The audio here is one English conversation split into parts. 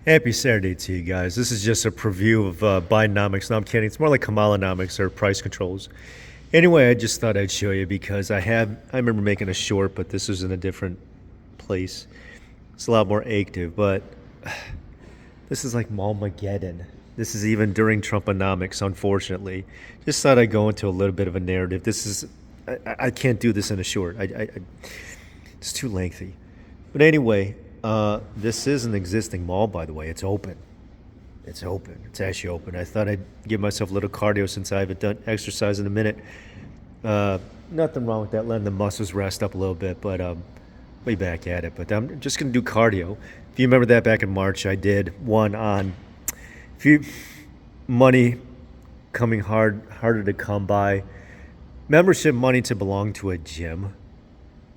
Happy Saturday to you guys. This is just a preview of Bidenomics. No, I'm kidding. It's more like Kamalanomics or price controls. Anyway, I just thought I'd show you because I remember making a short, but this was in a different place. It's a lot more active, but this is like Mallmageddon. This is even during Trumponomics, unfortunately. Just thought I'd go into a little bit of a narrative. I can't do this in a short. It's too lengthy. But anyway, this is an existing mall, by the way. It's open. It's open. It's actually open. I thought I'd give myself a little cardio since I haven't done exercise in a minute. Nothing wrong with that, letting the muscles rest up a little bit, but way back at it. But I'm just going to do cardio. If you remember that back in March, I did one on money coming harder to come by. Membership money to belong to a gym.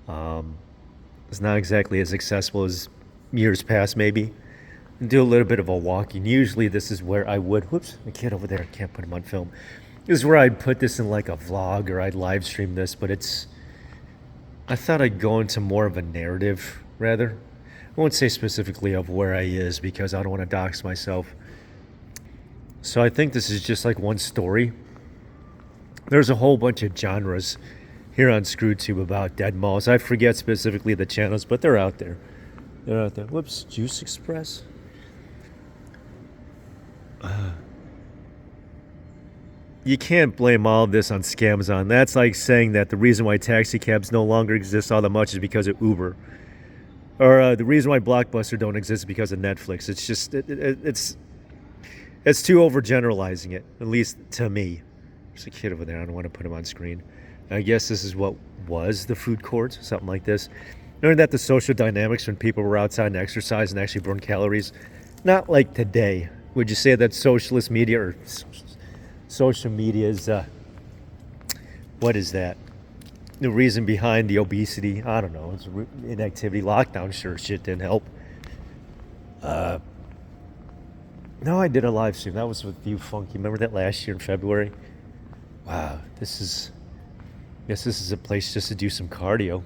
It's not exactly as accessible as years past, maybe. And do a little bit of a walking. Usually this is where I would, whoops, the kid over there, can't put him on film. This is where I'd put this in like a vlog or I'd live stream this, but I thought I'd go into more of a narrative, rather. I won't say specifically of where I is because I don't want to dox myself. So I think this is just like one story. There's a whole bunch of genres here on ScrewTube about dead malls. I forget specifically the channels, but they're out there. They're out there. Whoops, Juice Express. You can't blame all of this on Scamazon. That's like saying that the reason why taxi cabs no longer exist all that much is because of Uber. Or the reason why Blockbuster don't exist is because of Netflix. It's just, it's too overgeneralizing it, at least to me. There's a kid over there. I don't want to put him on screen. I guess this is what was the food court, something like this. Learned that the social dynamics when people were outside and exercise and actually burn calories, not like today. Would you say that socialist media or social media is, what is that? The reason behind the obesity? I don't know. It's inactivity. Lockdown sure shit didn't help. No, I did a live stream. That was with View Funky. Remember that last year in February? Wow, I guess this is a place just to do some cardio,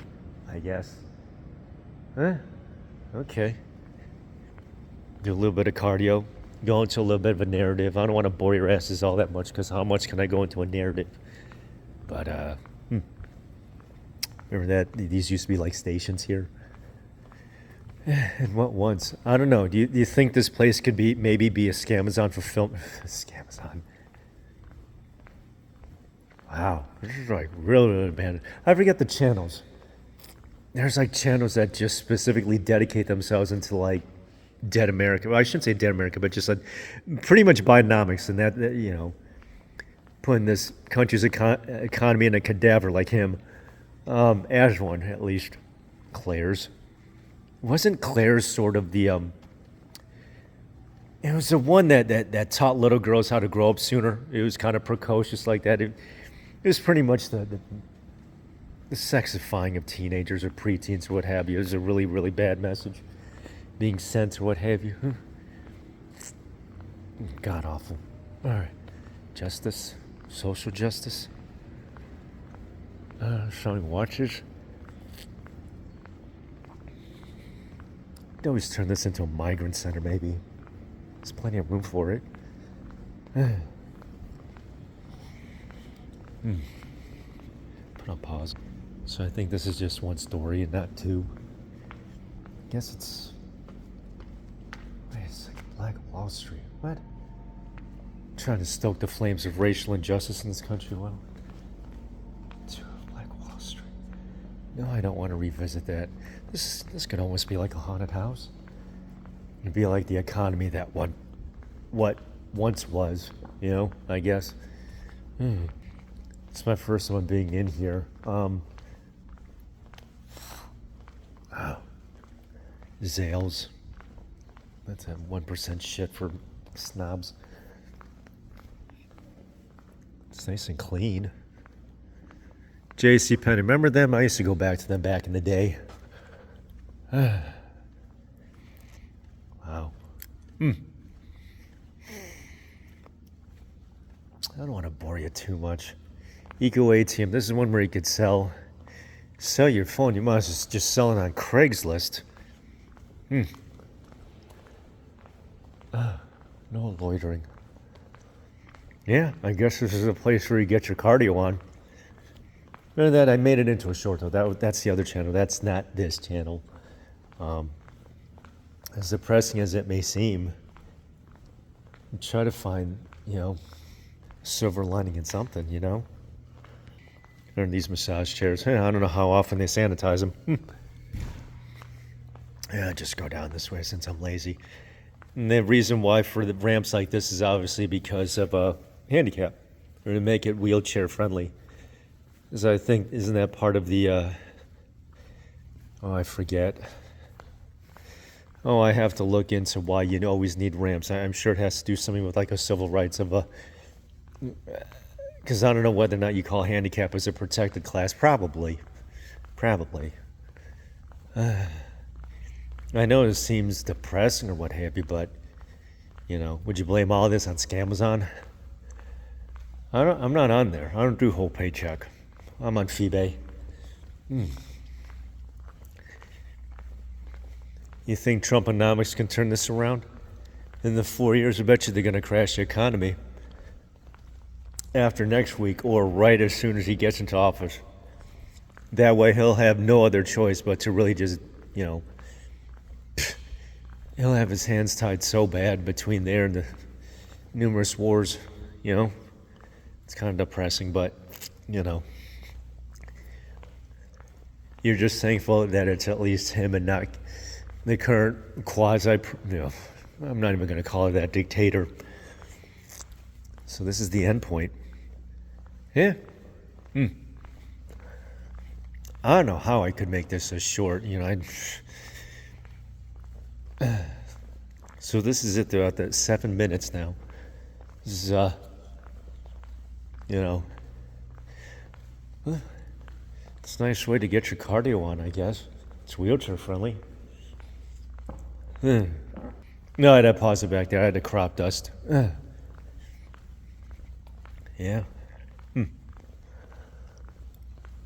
I guess. Huh? Okay. Do a little bit of cardio. Go into a little bit of a narrative. I don't want to bore your asses all that much because how much can I go into a narrative? But, remember that? These used to be like stations here. And what once? I don't know. Do you think this place could maybe be a Scamazon for film? Scamazon. Wow, this is like really bad. I forget the channels. There's like channels that just specifically dedicate themselves into like Dead America. Well, I shouldn't say Dead America, but just like pretty much Bidenomics and that putting this country's economy in a cadaver like him. As one, at least. Claire's. Wasn't Claire's sort of the it was the one that taught little girls how to grow up sooner. It was kind of precocious like that. It was pretty much the sexifying of teenagers or preteens or what have you. It was a really, really bad message being sent or what have you. God awful. All right. Justice. Social justice. Showing watches. Could always turn this into a migrant center, maybe. There's plenty of room for it. Put on pause. So I think this is just one story and not two. I guess it's... Wait a second. Black Wall Street. What? Trying to stoke the flames of racial injustice in this country. Well, Black Wall Street. No, I don't want to revisit that. This could almost be like a haunted house. It'd be like the economy that what once was, I guess. It's my first one being in here. Wow. Zales. That's that 1% shit for snobs. It's nice and clean. JCPenney, remember them? I used to go back to them back in the day. Wow. I don't want to bore you too much. Eco ATM. This is one where you could sell your phone. You might as well just sell it on Craigslist. No loitering. Yeah, I guess this is a place where you get your cardio on. Remember that I made it into a short though. That's the other channel. That's not this channel. As depressing as it may seem, try to find, silver lining in something, Or these massage chairs. I don't know how often they sanitize them. Yeah, just go down this way since I'm lazy. And the reason why for the ramps like this is obviously because of a handicap, or to make it wheelchair friendly. Because I think, isn't that part of the, I forget. Oh, I have to look into why you always need ramps. I'm sure it has to do something with like a civil rights of a, because I don't know whether or not you call handicap as a protected class. Probably. I know it seems depressing or what have you, but, would you blame all this on Scamazon? I'm not on there. I don't do whole paycheck. I'm on Feebay. You think Trumponomics can turn this around? In the 4 years, I bet you they're going to crash the economy after next week or right as soon as he gets into office. That way he'll have no other choice but to really just, he'll have his hands tied so bad between there and the numerous wars, It's kind of depressing, but, you're just thankful that it's at least him and not the current quasi, I'm not even going to call it that, dictator. So this is the end point. Yeah. I don't know how I could make this so short, So this is it, they're at the 7 minutes now. This is, it's a nice way to get your cardio on, I guess. It's wheelchair friendly. No, I had to pause it back there. I had to crop dust. Yeah.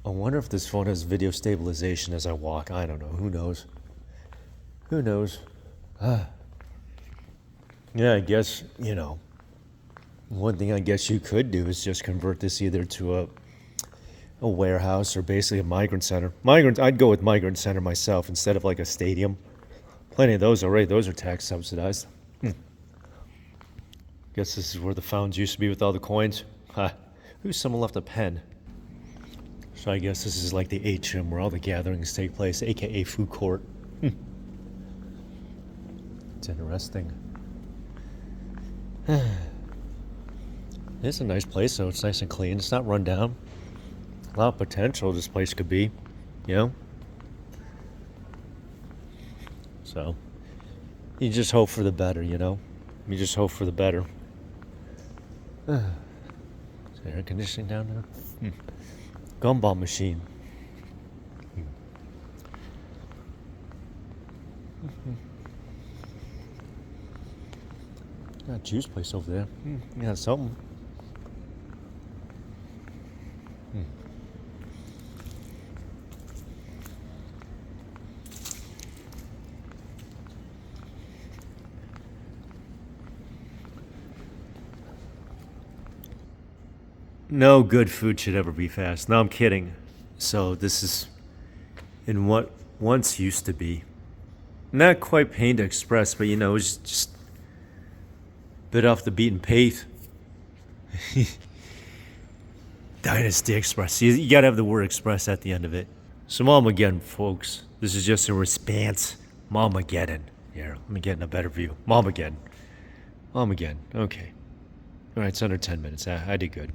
I wonder if this phone has video stabilization as I walk. I don't know. Who knows? Yeah, I guess, one thing I guess you could do is just convert this either to a warehouse or basically a migrant center. I'd go with migrant center myself instead of like a stadium. Plenty of those already. Those are tax subsidized. Guess this is where the fountains used to be with all the coins. Ooh, someone left a pen. So I guess this is like the atrium where all the gatherings take place, aka food court. It's interesting. It's a nice place, though. It's nice and clean. It's not run down. A lot of potential this place could be, So, you just hope for the better, You just hope for the better. Is there air conditioning down there? Gumball machine. Got a juice place over there. Yeah, something. No good food should ever be fast. No, I'm kidding. So this is in what once used to be. Not quite Panda Express, but it was just a bit off the beaten path. Dynasty Express. You gotta have the word express at the end of it. So Mallmageddon, folks. This is just a response. Mallmageddon. Here, let me get in a better view. Mallmageddon. Okay. Alright, it's under 10 minutes. I did good.